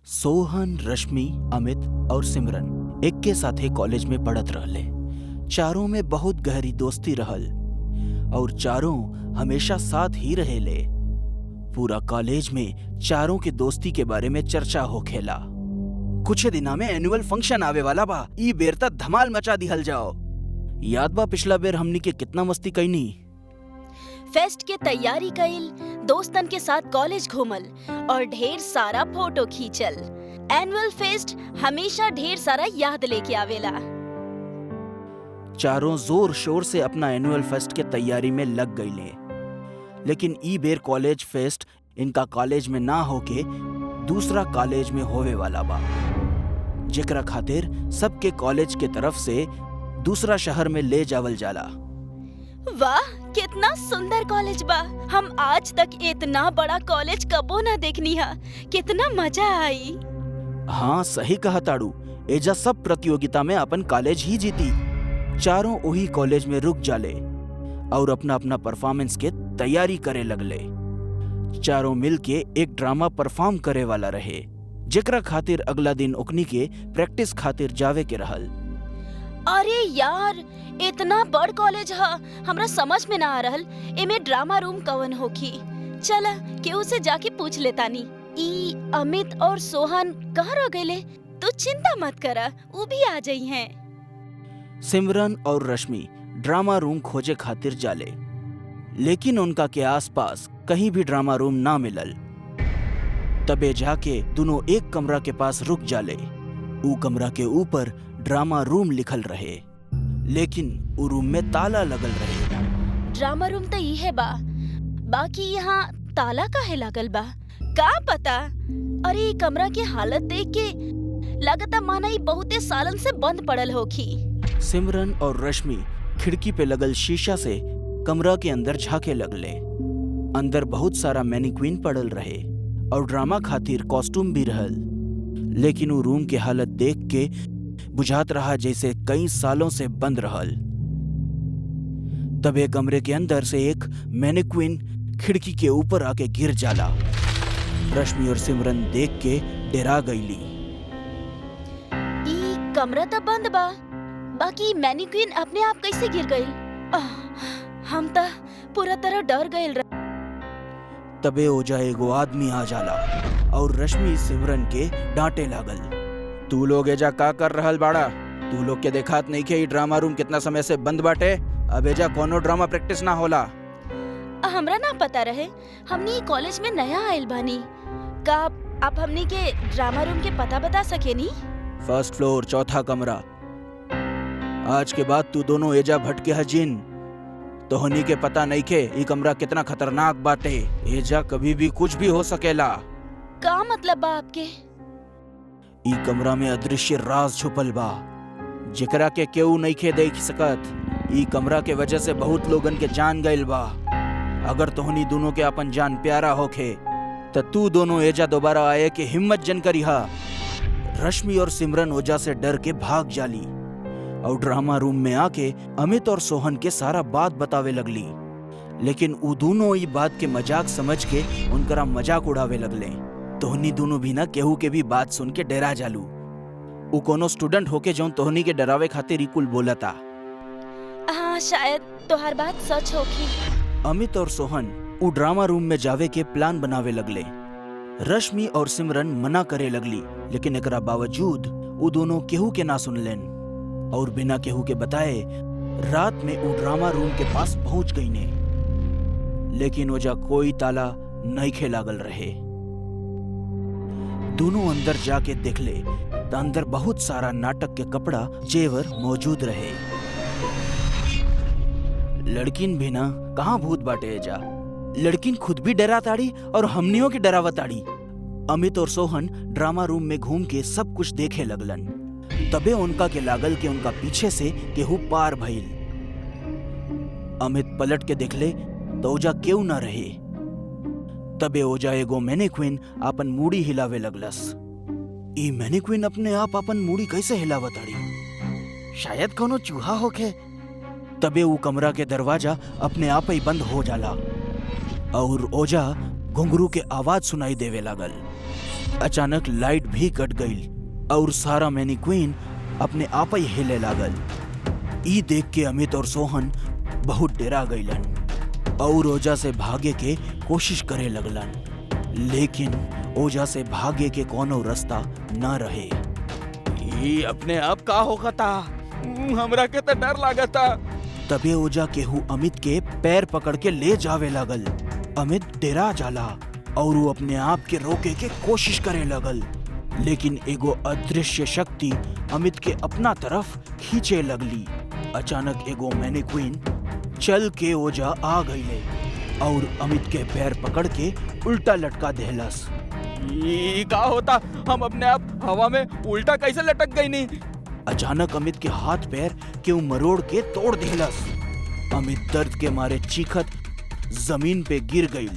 सोहन, रश्मि, अमित और सिमरन एक के साथे कॉलेज में पढ़त रहले। चारों में बहुत गहरी दोस्ती रहल और चारों हमेशा साथ ही रहेले। पूरा कॉलेज में चारों के दोस्ती के बारे में चर्चा होखेला। कुछ दिना में एनुअल फंक्शन आवे वाला बा। ई बेर त धमाल मचा दिहल जाओ। याद बा पिछला बेर हमनी के कितना मस्ती कईनी। फेस्ट के तैयारी कइल, दोस्तन के साथ कॉलेज घूमल और ढेर सारा फोटो खींचल। एनुअल फेस्ट हमेशा ढेर सारा याद लेके आवेला। चारों जोर शोर से अपना एनुअल फेस्ट के तैयारी में लग गईले। लेकिन ई बेर कॉलेज फेस्ट इनका कॉलेज में ना होके दूसरा कॉलेज में होवे वाला बा, जेकरा खातिर सबके कॉलेज के तरफ से दूसरा शहर में ले जावल जाला। वाह, कितना सुंदर कॉलेज बा। हम आज तक इतना बड़ा कॉलेज कबो ना देखनी हा। कितना मजा आई। हाँ, सही कहा ताड़ू। एजा सब प्रतियोगिता में अपन कॉलेज ही जीती। चारों वही कॉलेज में रुक जाले और अपना अपना परफॉर्मेंस के तैयारी करे लगले। चारों मिल के एक ड्रामा परफॉर्म करे वाला रहे, जेकरा खातिर अगला दिन ओकनी के प्रैक्टिस खातिर जावे के रहल। अरे यार, इतना बड़ कॉलेज हा, हमरा समझ में ना आ रहल एमे ड्रामा रूम कवन होखी। चला केहू से जाके पूछ लेतानी। ई अमित और सोहन कहाँ रह गए? तू चिंता मत करा, वो भी आ जाई हैं। सिमरन और रश्मि ड्रामा रूम खोजे खातिर जाले, लेकिन उनका के आसपास कहीं भी ड्रामा रूम ना मिलल। तबे जाके दोनों एक कमरा के पास रुक जाले। ऊ कमरा के ऊपर ड्रामा रूम लिखल रहे, लेकिन ऊ रूम में ताला लगल रहे। ड्रामा रूम तो ई है बा, बाकी यहाँ ताला काहे लागल बा? का पता। अरे कमरा के हालत देख के लगता माना ई बहुते सालन से बंद पड़ल होखी। सिमरन और रश्मि खिड़की पे लगल शीशा से कमरा के अंदर झांके लगले। अंदर बहुत सारा मैनिक्विन पड़ल रहे और ड्रामा खातिर कॉस्ट्यूम भी रहल, लेकिन वो रूम के हालत देख के बुझात रहा जैसे कई सालों से बंद रहल। तबे कमरे के अंदर से एक मैनिक्विन खिड़की के ऊपर आके गिर जाला। रश्मि और सिमरन देख के डरा गईली। ई कमरा तो बंद बा, बाकी मैनिक्विन अपने आप कैसे गिर गई? हम तो पूरा तरह डर गए। तबे ओजा एगो आदमी आ जाला और रश्मि सिमरन के डांटे लागल। तू लोग एजा का कर रहल बाड़ा? तू लोग के देखात नहीं के ई ड्रामा रूम कितना समय से बंद बाटे। अब एजा कोनो ड्रामा प्रैक्टिस ना होला। हमरा ना पता रहे, हमनी कॉलेज में नया आइल बानी। का आप हमनी के ड्रामा रूम के पता बता सकेनी? फर्स्ट फ्लोर, चौथा कमरा। आज के बाद तू दोनों एजा भटके हजिन। तोहनी के पता नहीं के ई कमरा कितना खतरनाक बाटे। एजा कभी भी कुछ भी हो सकेला। का मतलब बा आपके? ई कमरा में अदृश्य राज छुपल बा, जेकरा के केहू नहीं के देख सकत। ई कमरा के वजह से बहुत लोगन के जान गइल बा। अगर तोहनी दोनों के अपन जान प्यारा होखे त तू दोनों एजा दोबारा आए के हिम्मत जन करिहा। रश्मि और सिमरन ओजा से डर के भाग जाली और ड्रामा रूम में आके अमित और सोहन के सारा बात बतावे लगली। लेकिन ऊ दोनों ई बात के मजाक समझ के उनकरा मजाक उड़ावे लगले। तोहनी दोनों भी ना केहू के भी बात सुन के डरा जालू। ऊ कोनो स्टूडेंट होके जौन तोहनी के डरावे खातिर ई कुल बोलता। हाँ, शायद तोहार बात सच होखी। अमित और सोहन ऊ ड्रामा रूम में जावे के प्लान बनावे लगले। रश्मि और सिमरन मना करे लगली, लेकिन एकरा बावजूद ऊ दोनों केहू के ना सुनलेन और बिना केहू के बताए रात में ऊ ड्रामा रूम के पास पहुंच गई ने। लेकिन ओजा कोई ताला नहीं खे लागल रहे। दोनों अंदर जाके देखले तो अंदर बहुत सारा नाटक के कपड़ा जेवर मौजूद रहे। लड़किन भी ना कहाँ भूत बाटे एजा। लड़किन खुद भी डरा ताड़ी और हमनियों की डरावा ताड़ी। अमित और सोहन ड्रामा रूम में घूम के सब कुछ देखे लगलन। तबे उनका के लागल के उनका पीछे से केहू पार भइल। अमित पलट के देखले तो ओजा केहू ना रहे। तबे ओजा एगो मैनिक्विन अपन मूड़ी हिलावे लगलस। ई मैनिक्विन अपने आप अपन मूड़ी कैसे हिलावताड़ी? शायद कोनो चूहा होखे। तबे वो कमरा के दरवाजा अपने आप ही बंद हो जाला और ओजा घुंघरू के आवाज सुनाई देवे लागल। अचानक लाइट भी कट गई और सारा मैनीक्वीन अपने आप ही हिले लागल। ई देख के अमित और सोहन बहुत डरा गईलन और ओजा से भागे के कोशिश करे लगलन, लेकिन ओजा से भागे के कोनो रास्ता न रहे। ये अपने आप का होता, हमरा के तो डर लागता। तबे ओजा केहू अमित के पैर पकड़ के ले जावे लागल। अमित डरा जाला और वो अपने आप के रोके के कोशिश करे लगल, लेकिन एगो अदृश्य शक्ति अमित के अपना तरफ खींचे लगली। अचानक एगो मैनीक्वीन चल के ओजा आ गईले और अमित के पैर पकड़ के उल्टा लटका देहलस। ये का होता, हम अपने आप हवा में उल्टा कैसे लटक गई नहीं। अचानक अमित के हाथ पैर क्यों मरोड़ के तोड़ देहलस। अमित दर्द के मारे चीखत जमीन पे गिर गई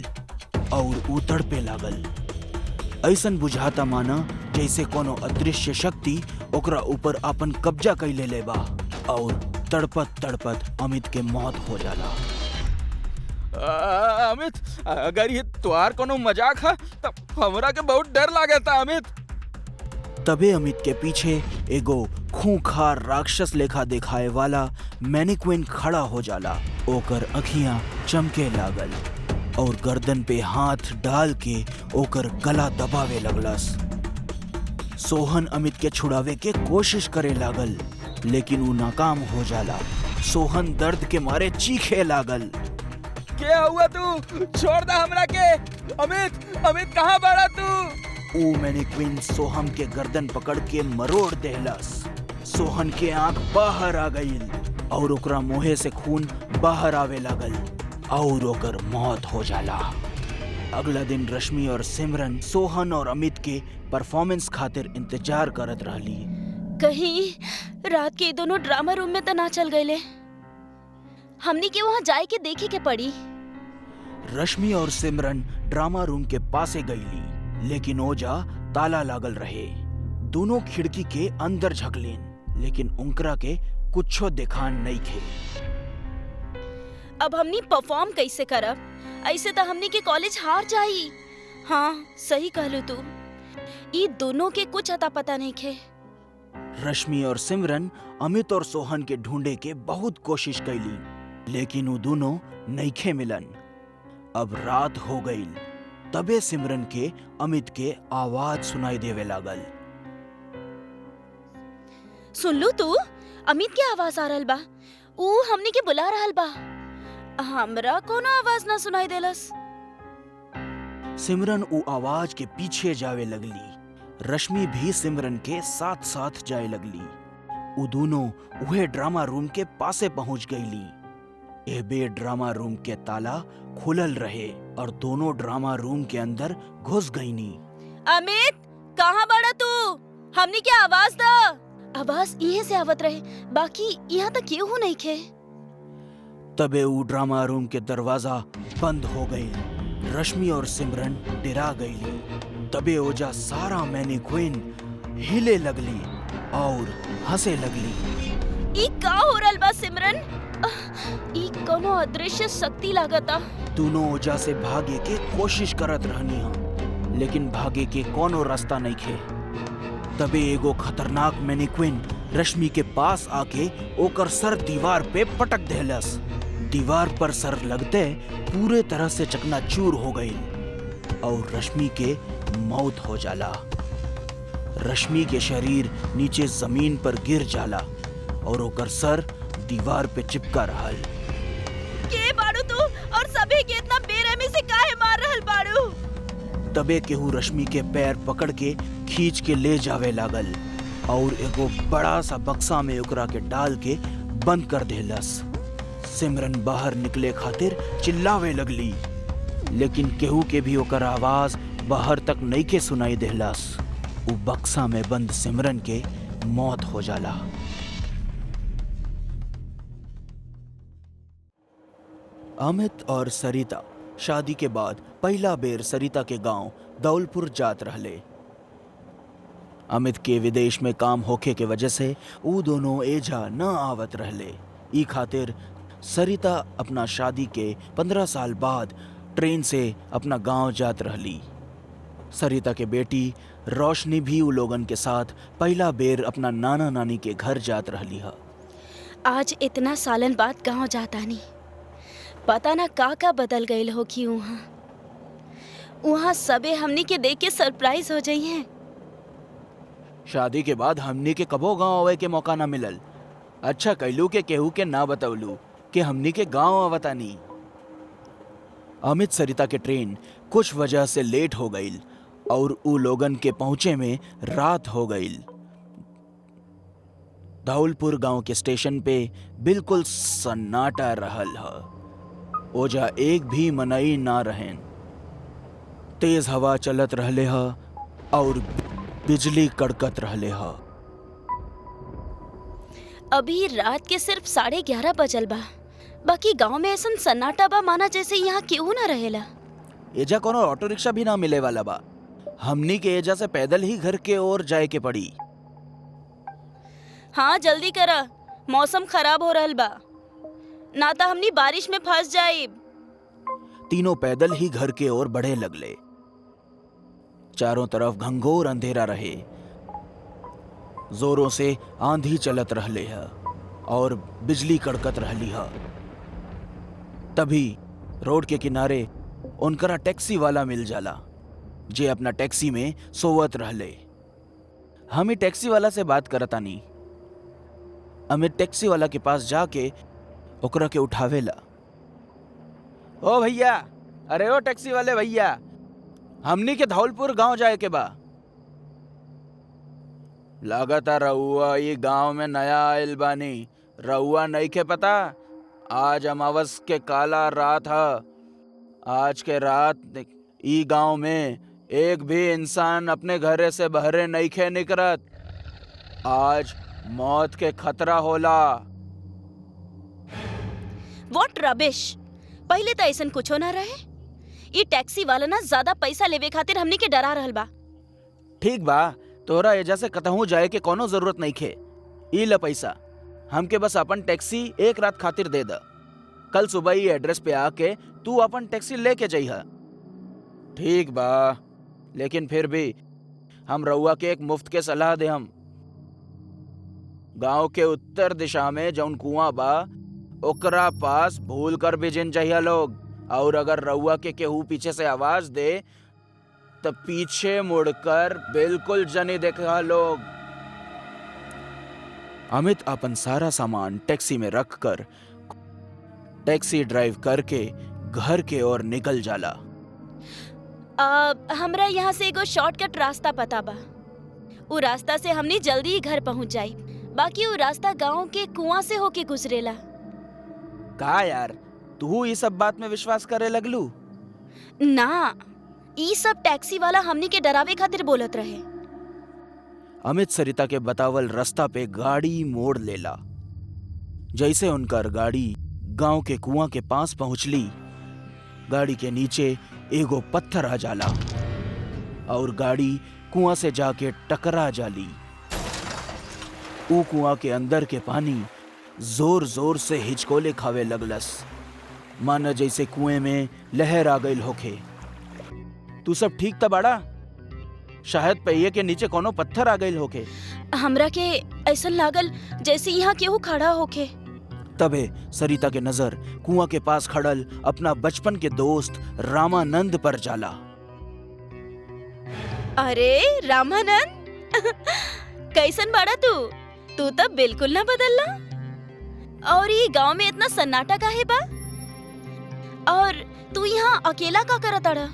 और उतड़ पे लागल। ऐसन बुझाता माना जैसे कोनो अदृश्य शक्ति ओकरा ऊपर अपन कब्जा कैले ले बा और तड़पत तड़पत अमित के मौत हो जाला। अमित, अगर ये तुहार कोनो मजाक है तो हमरा के बहुत डर लागता अमित। तबे अमित के पीछे एगो खूंखार राक्षस लेखा दिखाए वाला मैनीक्वीन खड़ा हो जाला। ओकर अखियां चमके लागल और गर्दन पे हाथ डाल के ओकर गला दबावे लगलस। सोहन अमित के छुड़ावे के कोशिश करे लागल, लेकिन वो नाकाम हो जाला। सोहन दर्द के मारे चीखे लागल। क्या हुआ तू? छोड़ दे हमरा के। अमित, अमित कहाँ बड़ा तू? ऊ मैनीक्वीन सोहम के गर्दन पकड़ के मरोड़ देहलस। सोहन के आंख बाहर आ गई और ओकरा मुंह से खून बाहर आवे लागल और ओकर मौत हो जाला। अगला दिन रश्मि और सिमरन सोहन और अमित के परफॉर्मेंस खातिर इंतजार करत रहली। कहीं रात के दोनों ड्रामा रूम में तो ना चल गए। हमनी के वहाँ जाए के देखे के पड़ी। रश्मि और सिमरन ड्रामा रूम के पासे गईली, लेकिन ओजा ताला लागल रहे। दोनों खिड़की के अंदर झकलीन, लेकिन उनकरा के कुछो दिखान नहीं खे। अब हमनी परफॉर्म कैसे करब? ऐसे तो हमनी के कॉलेज हार जाई। हाँ, सही कहलू तू। ई दोनों के कुछ अता पता नहीं खे। रश्मि और सिमरन अमित और सोहन के ढूंढे के बहुत कोशिश कैली, लेकिन वो दोनों नइखे मिलन। अब रात हो गई। तबे सिमरन के अमित के आवाज सुनाई देवे लागल। सुन लू तू, अमित के आवाज आ रहल बा। ऊ हमनी के बुला रहल बा। हमरा कोनो आवाज ना सुनाई देलस। सिमरन ऊ आवाज के पीछे जावे लगली। रश्मि भी सिमरन के साथ साथ जाए लगली। ऊ दोनों वह ड्रामा रूम के पासे पहुंच गईली। ए बे ड्रामा रूम के ताला खुलल रहे और दोनों ड्रामा रूम के अंदर घुस गईनी। अमित, कहाँ बड़ा तू? हमनी के आवाज दा। आवाज इहे से आवत रहे, बाकी यहाँ तक केहू नहीं खे। तबे ऊ ड्रामा रूम के दरवाजा बंद हो गई। रश्मि और सिमरन डरा गईली। तबे ओजा सारा मैनीक्वीन हिले लगली और हंसे लगली। ई का हो रहल बा सिमरन? ई कोनो अदृश्य शक्ति लागता। दोनों ओजा से भागे के कोशिश करत रहनी हा, लेकिन भागे के कोनो रास्ता नहीं खे। तबे एगो खतरनाक मैनीक्वीन रश्मि के पास आके ओकर सर दीवार पे पटक देहलस। दीवार पर सर लगते पूरे तरह से चकनाचूर हो गई और रश्मि के मौत हो जाला। रश्मि के शरीर नीचे जमीन पर गिर जाला और ओकर सर दीवार पे चिपका रहल। के बाड़ू तू और सभी के इतना बेरहमी से काहे मार रहल बाड़ू? तबे केहू रश्मि के पैर पकड़ के खींच के ले जावे लागल और एगो बड़ा सा बक्सा में ओकरा के डाल के बंद कर देहलस। सिमरन बाहर निकले खातिर चिल्लावे लगली, लेकिन केहू के भी ओकर आवाज बाहर तक नइखे सुनाई देहलस। उ बक्सा में बंद सिमरन के मौत हो जाला। अमित और सरिता शादी के बाद पहला बेर सरिता के गांव दौलपुर जात रहले। अमित के विदेश में काम होखे के वजह से ऊ दोनों एजा न आवत रहले। ई खातिर सरिता अपना शादी के 15 साल बाद ट्रेन से अपना गांव जात रहली। सरिता के बेटी रोशनी भी उ लोगन के साथ पहला बेर अपना नाना नानी के घर जात रहली ह। आज इतना सालन बाद गांव जाता नहीं, पता ना का बदल गईल हो कि वहाँ सबे हमनी के देख के सरप्राइज हो जाई हैं। शादी के बाद हमनी के कबो गांव आवे के मौका ना मिलल। अच्छा कैलू के केहू के ना बतवलू कि हमनी के गांव आवतानी। अमित सरिता के ट्रेन कुछ वजह से लेट हो गईल और उ लोगन के पहुंचे में रात हो गईल। धौलपुर गांव के स्टेशन पे बिल्कुल सन्नाटा रहल ह। ओजा एक भी मनई ना रहेन। तेज हवा चलत रहले ह और बिजली कड़कत रहले ह। अभी रात के सिर्फ 11:30 बजल बा, बाकी गांव में ऐसा सन्नाटा बा माना जैसे यहाँ केहू ना रहेला। एजा कोनो ऑटो रिक्शा भी ना मिले वाला बा। हमनी के एजा से पैदल ही घर के ओर जाए के पड़ी। हाँ जल्दी करा, मौसम खराब हो रहल बा, ना तो हमनी बारिश में फंस जाइब। तीनों पैदल ही घर के ओर बढ़े लगले। चारों तरफ घंघोर अंधेरा रहे। जोरों से आंधी चलत रहले है और बिजली कड़कत रहली है। तभी रोड के किनारे उनकरा टैक्सी वाला मिल जाला, जे अपना टैक्सी में सोवत रहले। हम ही टैक्सी वाला से बात करतानी। अमित टैक्सी वाला के पास जाके ओकरा के उठावेला। ओ भैया, अरे ओ टैक्सी वाले भैया, हमनी के धौलपुर गांव जाए के बा। लागता रउआ ये गांव में नया आइल बानी। रउआ नहीं के पता आज अमावस के काला रात है। आज के रात ई गांव में एक भी इंसान अपने घरे से बहरे नहीं खे निकरत। आज मौत के खतरा होला। व्हाट रबिश, पहले तो ऐसा कुछो ना रहे। ये टैक्सी वाला ना ज्यादा पैसा लेवे खातिर हमनी के डरा रहल बा। ठीक बा, तोरा एजा से कतहू जाए के कोनो जरूरत नहीं खे। ई ल पैसा, हमके बस अपन टैक्सी एक रात खातिर दे द। कल सुबह ही एड्रेस पे आके तू अपन टैक्सी लेके जइहा। ठीक बा, लेकिन फिर भी हम रउआ के एक मुफ्त के सलाह दे। हम गांव के उत्तर दिशा में जौन कुआं बा ओकरा पास भूल कर भी जिन जइहा लोग। और अगर रउआ के केहू पीछे से आवाज दे तो पीछे मुड़कर बिल्कुल जनी देखा लोग। अमित अपन सारा सामान टैक्सी में रखकर टैक्सी ड्राइव करके घर के ओर निकल जाला। हमरा यहाँ से एगो शॉर्टकट रास्ता पता बा। उ रास्ता से हमनी जल्दी ही घर पहुँच जाई। बाकी उ रास्ता गांव के कुआं से होके गुजरेला। का यार, तू ये सब बात में विश्वास करे लगलू? ना, ई सब टैक्सी वाला हमनी के डरावे खातिर बोलत रहे। अमित सरिता के बतावल रास्ता पे गाड़ी मोड़ लेला। जैसे उनकर गाड़ी गांव के कुआं के पास पहुंचली, गाड़ी के नीचे एगो पत्थर आ जाला और गाड़ी कुआं से जाके टकरा जाली। ऊ कुआं के अंदर के पानी जोर जोर से हिचकोले खावे लगलस, माना जैसे कुएं में लहर आ गई होखे। तू सब ठीक था बाड़ा? शायद पहिए के नीचे कोनो पत्थर आ गई होखे। हमरा के ऐसा लागल जैसे यहाँ केहू खड़ा होके। तबे सरिता के नजर कुआं के पास खड़ल अपना बचपन के दोस्त रामानंद पर जाला। अरे रामानंद, कैसन बाड़ा तू? तू तो बिल्कुल ना बदलला। और ये गांव में इतना सन्नाटा काहे बा? और तू यहाँ अकेला का करत अड़ा?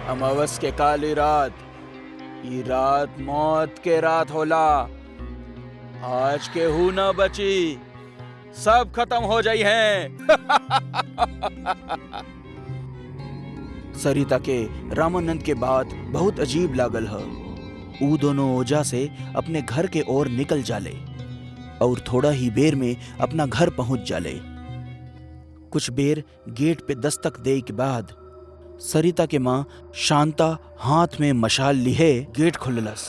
अमावस के काली रात, ये रात मौत के रात होला। आज केहू न बची, सब खत्म हो जाई हैं। सरिता के रामानंद के बात बहुत अजीब लागल है। ऊ दोनों ओजा से अपने घर के ओर निकल जाले और थोड़ा ही बेर में अपना घर पहुंच जाले। कुछ बेर गेट पे दस्तक दे के बाद सरिता के माँ शांता हाथ में मशाल लिए गेट खुललस।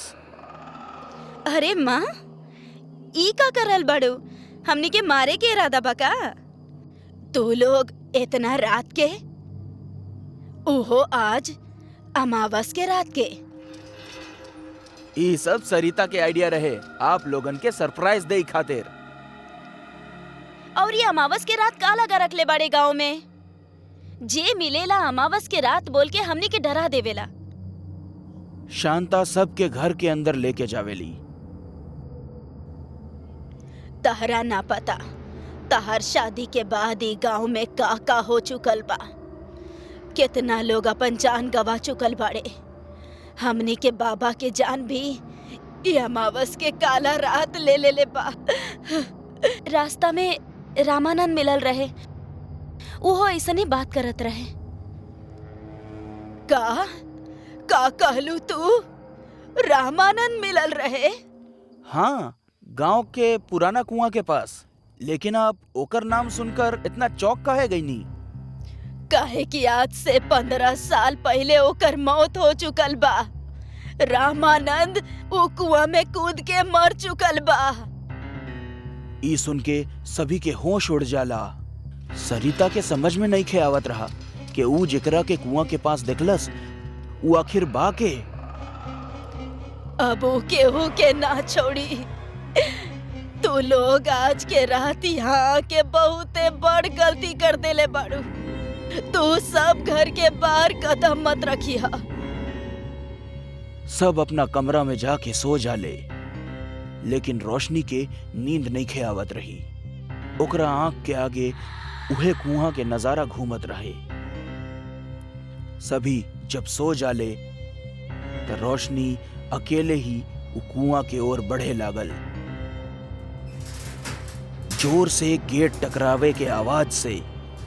अरे माँ, ई का करल बड़ो? हमनी के मारे के इरादा बका? तू लोग इतना रात के ओहो आज अमावस के रात के। ई सब सरिता के आइडिया रहे आप लोगन के सरप्राइज दे खातिर। और ये अमावस के रात का लगा रखले बड़े गांव में? जे मिलेला अमावस के रात बोल के हमनी के डरा देवेला। शांता सबके घर के अंदर लेके जावेली। तहरा ना पता तहर शादी के बाद ही गांव में का हो चुकल बा। कितना लोग अपन जान गवा चुकल बाड़े। हमनी के बाबा के जान भी ये अमावस के काला रात ले बा। रास्ता में रामानंद मिलल रहे, वो ऐसने बात करत रहे। का कहलू तू? रामानंद मिलल रहे? हाँ, गांव के पुराना कुआं के पास। लेकिन आप ओकर नाम सुनकर इतना चौंक काहे गईनी? काहे कि आज से 15 साल पहले ओकर मौत हो चुकल बा। रामानंद वो कुआं में कूद के मर चुकल बा। ई सुन के सभी के होश उड़ जाला। सरिता के समझ में नहीं खे आवत रहा कि ऊ जेकरा के कुआं के पास देखलस ऊ आखिर बा के। अब वो केहू के ना छोड़ी। तू लोग आज के रात यहाँ के बहुते बड़ गलती कर देले बाड़ू। तू सब घर के बाहर कदम मत रखिया। सब अपना कमरा में जाके सो जाले। लेकिन रोशनी के नींद नहीं खे आवत रही। ओकरा आंख के आगे उहे कुआं के नजारा घूमत रहे। सभी जब सो जाले तो रोशनी अकेले ही वो कुआं के ओर बढ़े लागल। जोर से गेट टकरावे के आवाज से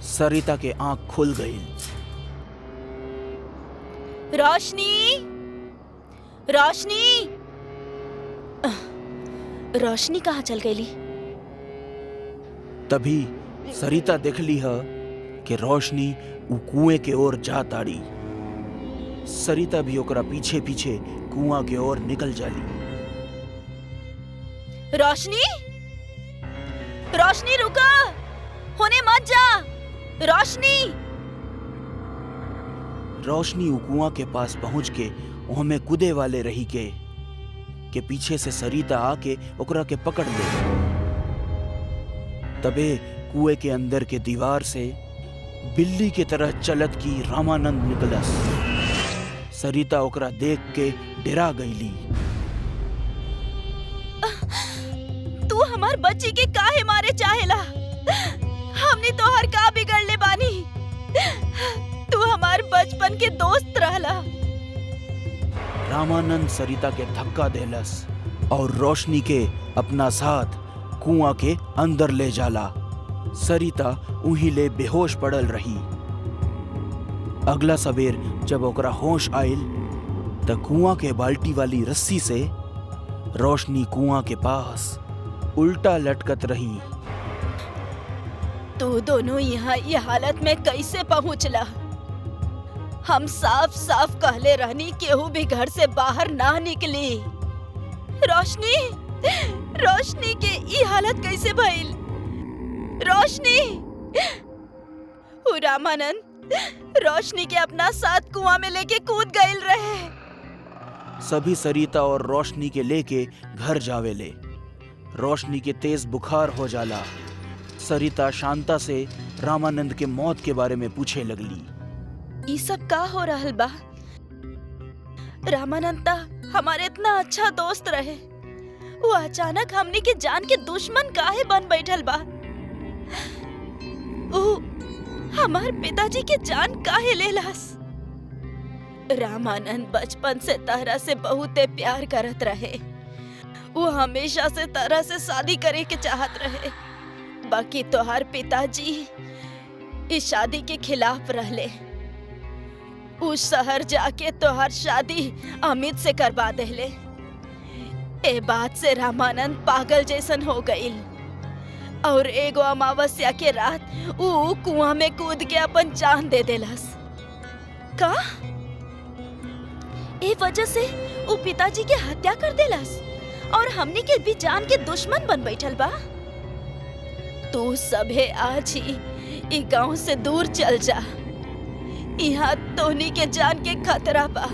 सरिता के आंख खुल गई। रोशनी, रोशनी, रोशनी कहाँ चल गई? तभी सरिता देखली है कि रोशनी उ कुएं के ओर जा ताड़ी। सरिता भी ओकरा पीछे पीछे कुआं के ओर निकल जाली। रोशनी, रोशनी रुका, होने मत जा। रोशनी, रोशनी उ कुआं के पास पहुंच के ओहमे कूदे वाले रही के पीछे से सरिता आके ओकरा के पकड़ ले। तबे कुएं के अंदर के दीवार से बिल्ली के तरह चलत की रामानंद निकलस। सरिता ओकरा देख के डरा गईली। तू हमार बच्ची के काहे मारे चाहेला? हमने तो हर का बिगड़ले बानी। तू हमार बचपन के दोस्त रहला। रामानंद सरिता के धक्का देलस और रोशनी के अपना साथ कुआं के अंदर ले जाला। सरिता उही ले बेहोश पड़ल रही। अगला सवेर जब ओकरा होश आइल त कुआं के बाल्टी वाली रस्सी से रोशनी कुआं के पास उल्टा लटकत रही। तू दोनों यहाँ ये हालत में कैसे पहुँचला? हम साफ साफ कहले रहनी केहू भी घर से बाहर ना निकली। रोशनी, रोशनी के ये हालत कैसे भइल? रोशनी, रामानंद रोशनी के अपना साथ कुआं में लेके कूद गइल रहे। सभी सरिता और रोशनी के लेके घर जावेले। रोशनी के तेज बुखार हो जाला। सरिता शांता से रामानंद के मौत के बारे में पूछे लगली। ये सब का हो रहल बा? रामानंद ता हमारे इतना अच्छा दोस्त रहे, वो अचानक हमनी के जान के दुश्मन काहे बन बैठल बा? वो हमार पिताजी के जान काहे लेलास? रामानंद बचपन से तहरा से बहुते प्यार करत रहे। वो हमेशा से तरह से शादी करे के चाहत रहे। बाकी तोहार पिताजी इस शादी के खिलाफ रहले। उस शहर जाके तोहार शादी अमित से करवा देले। ए बात से रामानंद पागल जैसन हो गईल और एगो अमावस्या के रात वो कुआं में कूद के अपन जान दे देलस। का ए वजह से वो पिताजी के हत्या कर देलस और हमने के भी जान के दुश्मन बन बैठल बा। तू सभे आज ही ई गांव से दूर चल जा। यहाँ तोहनी के जान के खतरा बा।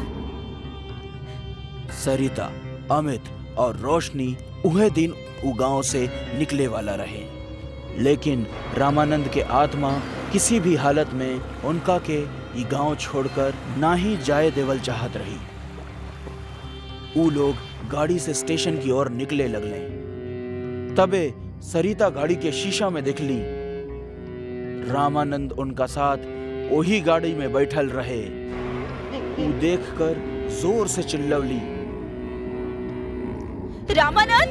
सरिता, अमित और रोशनी उहे दिन उ गांव से निकले वाला रहे, लेकिन रामानंद के आत्मा किसी भी हालत में उनका के ये गांव छोड़कर ना ही जाए देवल चाहत रही। उ लोग गाड़ी से स्टेशन की ओर निकले लगले। तबे सरिता गाड़ी के शीशा में देखली रामानंद उनका साथ वही गाड़ी में बैठल रहे। उ देखकर जोर से चिल्लवली, रामानंद,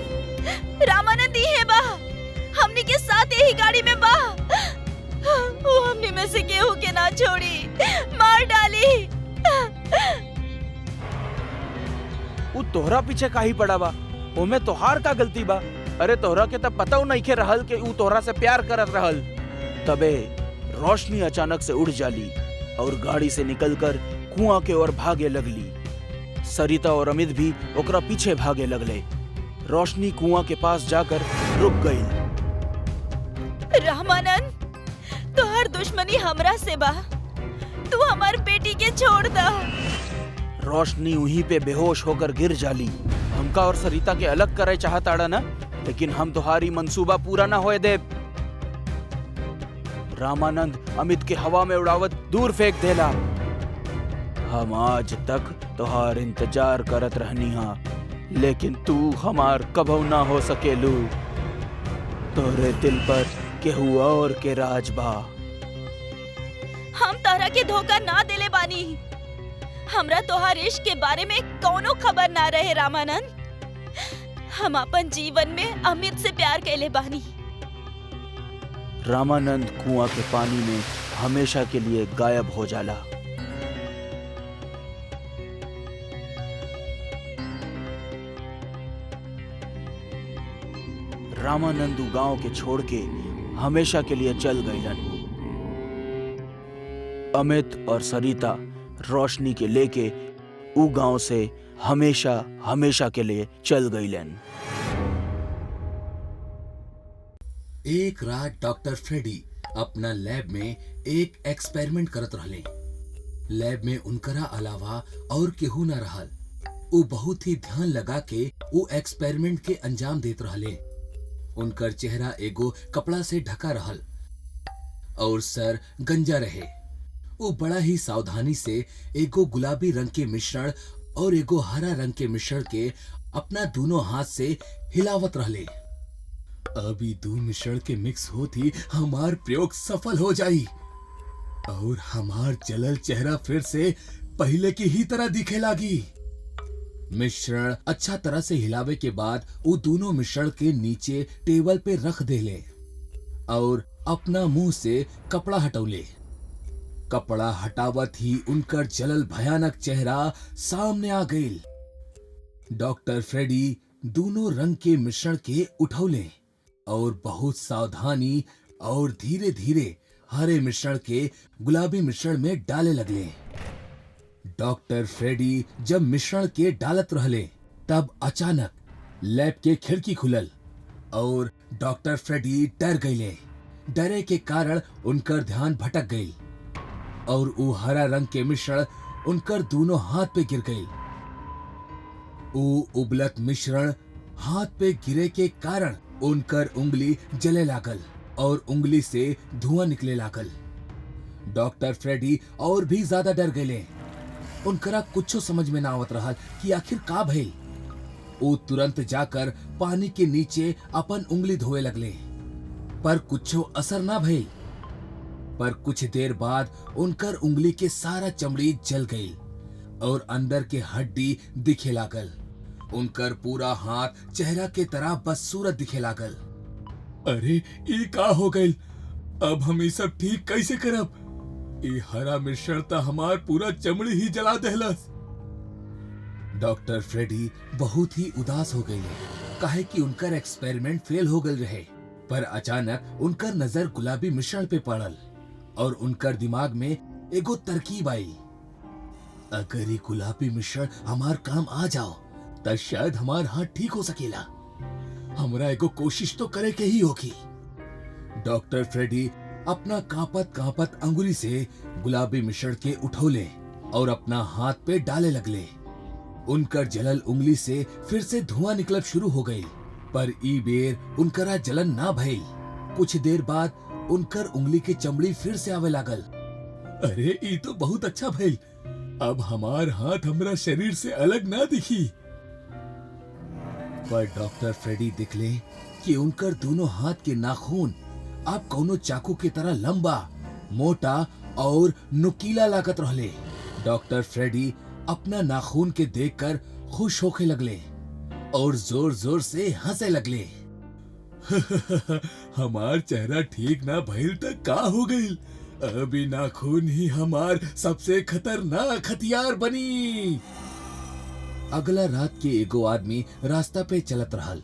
रामानंद ही है बा, हमनी के साथ यही गाड़ी में बा। वो हमनी में से केहू के ना छोड़ी, मार डाली। उ तोहरा पीछे काहे पड़ा बा? ओमे तोहार का गलती बा? अरे तोहरा के तब पता नहीं के रहल कि उ तोहरा से प्यार करत रहल। तबे रोशनी अचानक से उड़ जाली और गाड़ी से निकलकर कुआं के ओर भागे लगली। सरिता और अमित भी ओकरा पीछे भागे लगले। रोशनी कुआं के पास जाकर रुक गई। रामानंद, तोहर दुश्मनी हमरा से बा, तू हमार बेटी के छोड़ दा। रोशनी वहीं पे बेहोश होकर गिर जाली। हमका और सरिता के अलग करे चाहताड़ा ना, लेकिन हम तुम्हारी मंसूबा पूरा ना होए दे। रामानंद अमित के हवा में उड़ावत दूर फेंक देला। हम आज तक तुहार इंतजार करत रहनी हा, लेकिन तू हमार कभू ना हो सकेलू। तोरे दिल पर केहू और के राज बा। हम तोहरा के धोखा ना देले बानी। हमरा तोहार इश्क के बारे में कौनो खबर ना रहे रामानंद। हम अपन जीवन में अमित से प्यार कैले बानी। रामानंद कुआं के पानी में हमेशा के लिए गायब हो जाला। रामानंद गांव के छोड़ के हमेशा के लिए चल गईलन। अमित और सरिता रोशनी के लेके उ गांव से हमेशा हमेशा के लिए चल गईलन। एक रात डॉक्टर फ्रेडी अपना लैब में एक एक्सपेरिमेंट करत रहले। लैब में उनकरा अलावा और केहू न रहल। वो बहुत ही ध्यान लगा के वो एक्सपेरिमेंट के अंजाम देत रहले। उनकर चेहरा एगो कपड़ा से ढका रहल और सर गंजा रहे। वो बड़ा ही सावधानी से एगो गुलाबी रंग के मिश्रण और एगो हरा रंग के मिश्रण के अपना दोनों हाथ से हिलावत रहले। अभी दो मिश्रण के मिक्स होती हमार प्रयोग सफल हो जाई और हमार जलल चेहरा फिर से पहले की ही तरह दिखे लागी। मिश्रण अच्छा तरह से हिलावे के बाद वो दोनों मिश्रण के नीचे टेबल पे रख देले और अपना मुंह से कपड़ा हटौले। कपड़ा हटावत ही उनकर जलल भयानक चेहरा सामने आ गई। डॉक्टर फ्रेडी दोनों रंग के मिश्रण के उठौले और बहुत सावधानी और धीरे धीरे हरे मिश्रण के गुलाबी मिश्रण में डाले लगले। डॉक्टर फ्रेडी जब मिश्रण के डालत रहले तब अचानक लैब के खिड़की खुलल और डॉक्टर फ्रेडी डर गईले। डरे के कारण उनकर ध्यान भटक गई और वो हरा रंग के मिश्रण उनकर दोनों हाथ पे गिर गई। वो उबलत मिश्रण हाथ पे गिरे के कारण उनकर उंगली जले लागल और उंगली से धुआं निकले लागल। डॉक्टर फ्रेडी और भी ज्यादा डर गए। उनकरा कुछ समझ में ना आवत रहा कि आखिर का भइल। वो तुरंत जाकर पानी के नीचे अपन उंगली धोए लगले, पर कुछ असर ना भइल। पर कुछ देर बाद उनकर उंगली के सारा चमड़ी जल गई और अंदर के हड्डी दिखे लागल। उनकर पूरा हाथ चेहरा के तरह बदसूरत दिखे लागल। अरे ये का हो गई? अब हम ये सब ठीक कैसे करब? ये हरा मिश्रण तो हमार पूरा चमड़ी ही जला देहलस। डॉक्टर फ्रेडी बहुत ही उदास हो गई काहे कि उनकर एक्सपेरिमेंट फेल हो गए रहे। पर अचानक उनकर नजर गुलाबी मिश्रण पे पड़ल और उनकर दिमाग में एगो तरकीब आई। अगर ये गुलाबी मिश्रण हमार काम आ जाओ तो शायद हमार हाथ ठीक हो सकेला। हमरा एगो कोशिश तो करे के ही होगी। डॉक्टर फ्रेडी अपना कांपत कांपत अंगुली से गुलाबी मिश्रण के उठौले और अपना हाथ पे डाले लगले। उनकर जलल उंगली से फिर से धुआं निकलब शुरू हो गई, पर ई बेर उनकरा जलन ना भइल। कुछ देर बाद उनकर उंगली की चमड़ी फिर से आवे लागल। अरे ई तो बहुत अच्छा भइल, अब हमार हाथ हमरा शरीर से अलग ना दिखी। पर डॉक्टर फ्रेडी दिखले कि उनकर दोनों हाथ के नाखून अब कौनो चाकू की तरह लंबा, मोटा और नुकीला लागत रहले। डॉक्टर फ्रेडी अपना नाखून के देखकर खुश होके लगले और जोर जोर से हंसे लगले। हमार चेहरा ठीक ना भइल तक का हो गइल, अभी नाखून ही हमार सबसे खतरनाक हथियार बनी। अगला रात के एगो आदमी रास्ता पे चलत रहल।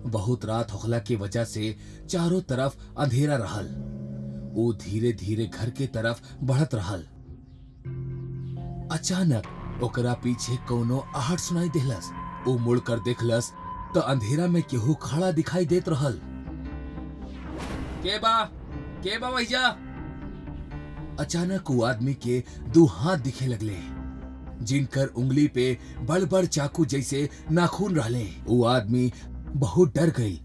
बहुत रात होखला के वजह से चारों तरफ अंधेरा रहल। वो धीरे धीरे घर के तरफ बढ़त रहल। अचानक ओकरा पीछे कोनो आहट सुनाई देलस। वो मुड़कर देखलस तो अंधेरा में केहू खड़ा दिखाई देत रहल। के बा भैया। अचानक वो आदमी के दो हाथ दिखे लगले, जिनकर उंगली पे बड़ बड़ चाकू जैसे नाखून रहले। वो आदमी बहुत डर गई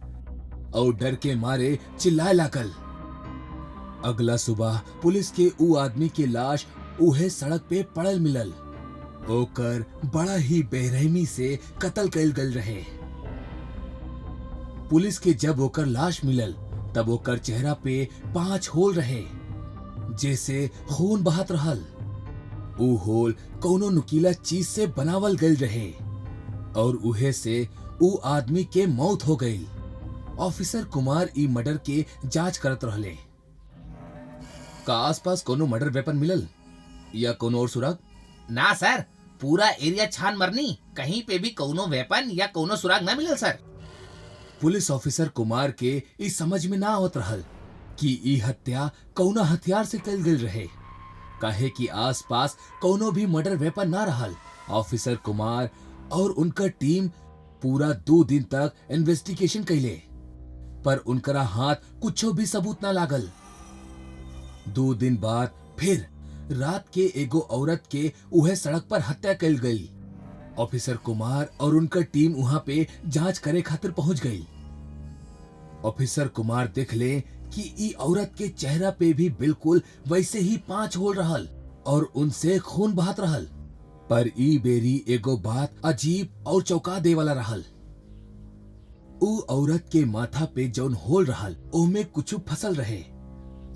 और डर के मारे चिल्लाए लागल। अगला सुबह पुलिस के ऊ आदमी की लाश उहे सड़क पे पड़ल मिलल। ओकर बड़ा ही बेरहमी से कत्ल कइल गइल रहे। पुलिस के जब ओकर लाश मिलल तब ओकर चेहरा पे 5 होल रहे, जैसे खून बहत रहल। ऊ होल कोनो नुकीला चीज से बनावल गइल रहे और उहे से ऊ आदमी के मौत हो गई। ऑफिसर कुमार ई मर्डर के जांच करत रहले। का आसपास कोनो मर्डर वेपन मिलल या कोनो और सुराग? ना सर, पूरा एरिया छान मरनी, कहीं पे भी कोनो वेपन या कोनो सुराग ना मिलल सर। पुलिस ऑफिसर कुमार के ई समझ में ना आवत रहल कि ई हत्या कौना हथियार से कइल गइल रहे, काहे कि आसपास कोनो भी मर्डर वेपन ना रहल। ऑफिसर कुमार और उनका टीम पूरा 2 दिन तक इन्वेस्टिगेशन कइले, पर उनकरा हाथ कुछो भी सबूत ना लागल। 2 दिन बाद फिर रात के एगो औरत के उहे सड़क पर हत्या कइल गई। ऑफिसर कुमार और उनका टीम वहां पे जांच करे खातिर पहुंच गई। ऑफिसर कुमार देखले कि ई औरत के चेहरा पे भी बिल्कुल वैसे ही 5 होल रहल और उनसे खून बहत रहल। पर ई बेरी एगो बात अजीब और चौंका दे वाला रहल। ऊ औरत के माथा पे जौन होल रहल ओमे कुछ फसल रहे।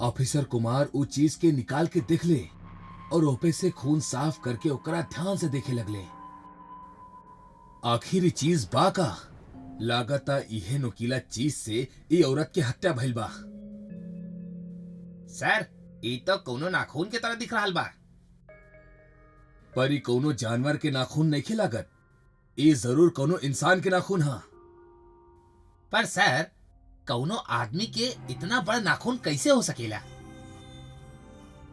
ऑफिसर कुमार ऊ चीज के निकाल के देखले और ओपे से खून साफ करके ओकरा ध्यान से देखे लगले। आखिरी चीज बा का लागता इहे नुकीला चीज से ई औरत के हत्या भइल बा। सर, ई तो कोनो नाखून के तरह दिख रहल बा। पर ई कोनो जानवर के नाखून नइखे लागत, ई जरूर कोनो इंसान के नाखून हा। पर सर, कौनो आदमी के इतना बड़ा नाखून कैसे हो सकेला?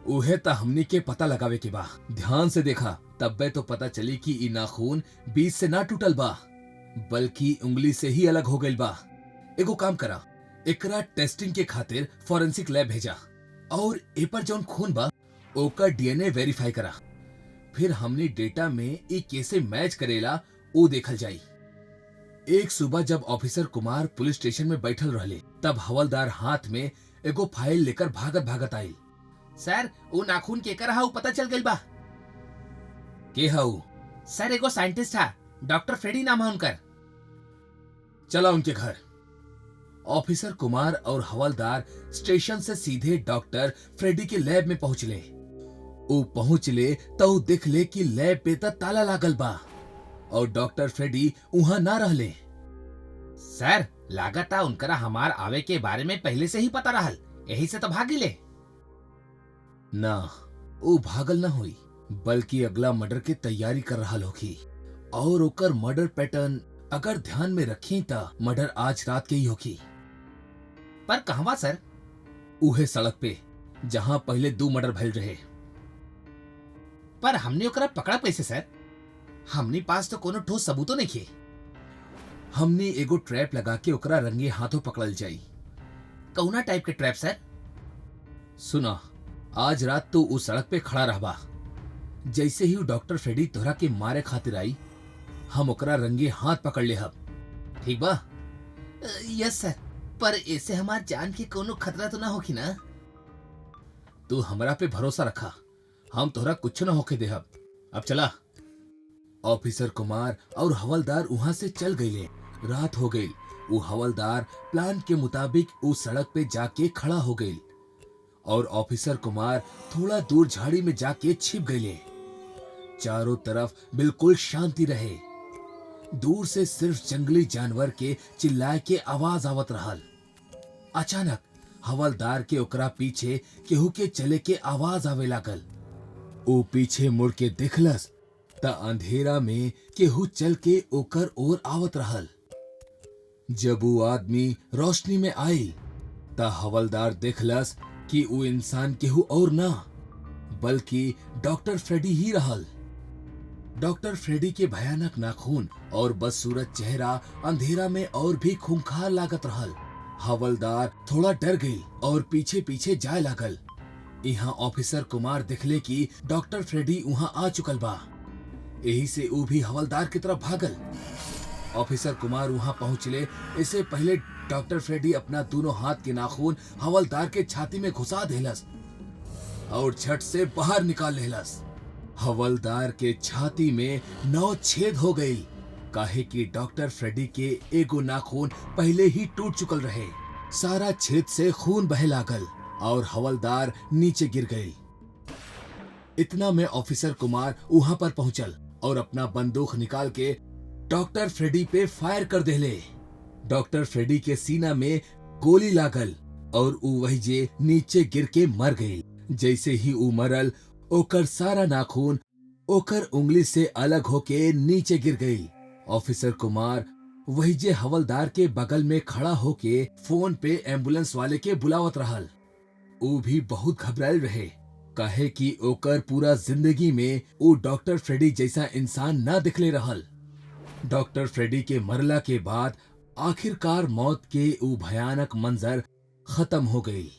उहे ता हमनी के पता लगावे के बा। ध्यान से देखा तब्बे तो पता चली कि ई नाखून बीच से ना टूटल बा, बल्कि उंगली से ही अलग हो गइल बा। एगो काम करा, एकरा टेस्टिंग के खातिर फॉरेंसिक लैब भेजा और ए पर जौन खून बा ओकर डीएनए वेरीफाई करा। फिर हमनी डेटा में ई कैसे मैच करेला वो देखल जाई। एक सुबह जब ऑफिसर कुमार पुलिस स्टेशन में बैठल रहले तब हवलदार हाथ में एगो फाइल लेकर भागत भागत आइल। सर, वो नाखून केकर हा पता चल गइल बा। के हाउ? सर, एगो साइंटिस्ट हा, डॉक्टर फ्रेडी नाम है उनकर। चला उनके घर। ऑफिसर कुमार और हवलदार स्टेशन से सीधे डॉक्टर फ्रेडी के लैब में पहुंचले। वो पहुंचले तो देखले कि लैब पे ताला लागल बा और डॉक्टर फ्रेडी वहां ना रहले। सर, लागता उनकरा हमार आवे के बारे में पहले से ही पता रहल, यही से तो भागिले। ना, वो भागल ना हुई, बल्कि अगला मर्डर के तैयारी कर रहा होगी। और ओकर मर्डर पैटर्न अगर ध्यान में रखी ता मर्डर आज रात के ही होगी। पर कहवा सर? उहे सड़क पे जहां पहले 2 मर्डर भइल रहे। पर हमने ओकरा पकड़ा कैसे सर? हमने पास तो कोनो ठोस सबूतो नहीं खे। हमने एगो ट्रैप लगा के ओकरा रंगे हाथों पकड़ल जाई। कौना टाइप के ट्रैप सर? सुना, आज रात तू उस सड़क पे खड़ा रहबा। जैसे ही डॉक्टर फ्रेडी तोहरा के मारे खातिर आई, हम ओकरा रंगे हाथ पकड़ ले हब, ठीक बा? यस सर, पर इससे हमार जान के कोनो खतरा तो ना होगी ना? तू हमरा पे भरोसा रखा, हम तोहरा कुछ न होके देहब। अब चला। ऑफिसर कुमार और हवलदार वहां से चल गईले। रात हो गई। वो हवलदार प्लान के मुताबिक उस सड़क पे जाके खड़ा हो गई और ऑफिसर कुमार थोड़ा दूर झाड़ी में जाके छिप गईले। चारों तरफ बिल्कुल शांति रहे। दूर से सिर्फ जंगली जानवर के चिल्लाए के आवाज आवत रहल। अचानक हवलदार के ओकरा पीछे केहू के चले के आवाज आवे लागल। ओ पीछे मुड़ के देखलस त अंधेरा में केहू चल के ओकर ओर आवत रहल। जब वो आदमी रोशनी में आई त हवलदार देखलस कि वो इंसान केहू और ना बल्कि डॉक्टर फ्रेडी ही रहल। डॉक्टर फ्रेडी के भयानक नाखून और बदसूरत चेहरा अंधेरा में और भी खूंखार लागत रहल। हवलदार थोड़ा डर गई और पीछे पीछे जाए लागल। यहाँ ऑफिसर कुमार देखले कि डॉक्टर फ्रेडी वहाँ आ चुकल बा। यही से वो भी हवलदार की तरफ भागल। ऑफिसर कुमार वहाँ पहुँचले इससे पहले डॉक्टर फ्रेडी अपना दोनों हाथ के नाखून हवलदार के छाती में घुसा देलस और झट से बाहर निकाल लेलस। हवलदार के छाती में 9 छेद हो गई, काहे कि डॉक्टर फ्रेडी के एगो नाखून पहले ही टूट चुकल रहे। सारा छेद से खून बहे लागल और हवलदार नीचे गिर गई। इतना में ऑफिसर कुमार वहां पर पहुंचल और अपना बंदूक निकाल के डॉक्टर फ्रेडी पे फायर कर देले। डॉक्टर फ्रेडी के सीना में गोली लागल और ऊ वही जे नीचे गिर के मर गई। जैसे ही ऊ मरल, ओकर सारा नाखून ओकर उंगली से अलग होके नीचे गिर गई। ऑफिसर कुमार वही जे हवलदार के बगल में खड़ा होके फोन पे एम्बुलेंस वाले के बुलावत रहल। ऊ भी बहुत घबरायल रहे, काहे कि ओकर पूरा जिंदगी में ऊ डॉक्टर फ्रेडी जैसा इंसान ना दिखले रहल। डॉक्टर फ्रेडी के मरला के बाद आखिरकार मौत के ऊ भयानक मंजर खत्म हो गई।